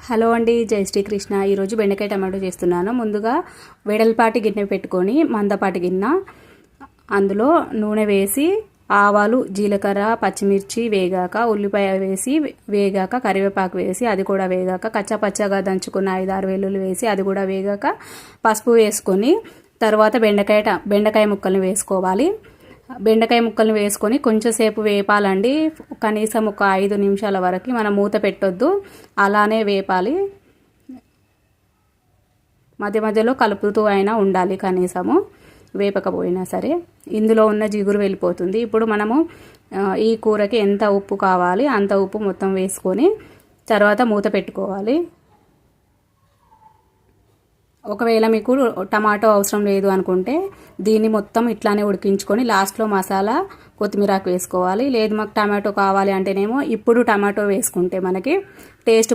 Hello అండి, జై శ్రీకృష్ణ. ఈరోజు బెండకాయ టమాటో చేస్తున్నాను. ముందుగా వెడల్పాటి గిన్నె పెట్టుకొని మందపాటి గిన్నె, అందులో నూనె వేసి ఆవాలు, జీలకర్ర, పచ్చిమిర్చి వేగాక, ఉల్లిపాయ వేసి వేగాక, కరివేపాకు వేసి అది కూడా వేగాక, కచ్చపచ్చగా దంచుకున్న 5-6 వెల్లుల్లి వేసి అది కూడా వేగాక, పసుపు వేసుకొని తర్వాత బెండకాయ ముక్కల్ని వేసుకోవాలి. బెండకాయ ముక్కల్ని వేసుకొని కొంచెంసేపు వేపాలండి. కనీసం ఒక 5 నిమిషాల వరకు మనం మూత పెట్టొద్దు, అలానే వేపాలి. మధ్య మధ్యలో కలుపుతూ అయినా ఉండాలి, కనీసము వేపకపోయినా సరే. ఇందులో ఉన్న జిగురు వెళ్ళిపోతుంది. ఇప్పుడు మనము ఈ కూరకి ఎంత ఉప్పు కావాలి అంత ఉప్పు మొత్తం వేసుకొని తర్వాత మూత పెట్టుకోవాలి. ఒకవేళ మీకు టమాటో అవసరం లేదు అనుకుంటే దీన్ని మొత్తం ఇట్లానే ఉడికించుకొని లాస్ట్లో మసాలా కొత్తిమీరాకు వేసుకోవాలి. లేదు మాకు టమాటో కావాలి అంటేనేమో ఇప్పుడు టమాటో వేసుకుంటే మనకి టేస్ట్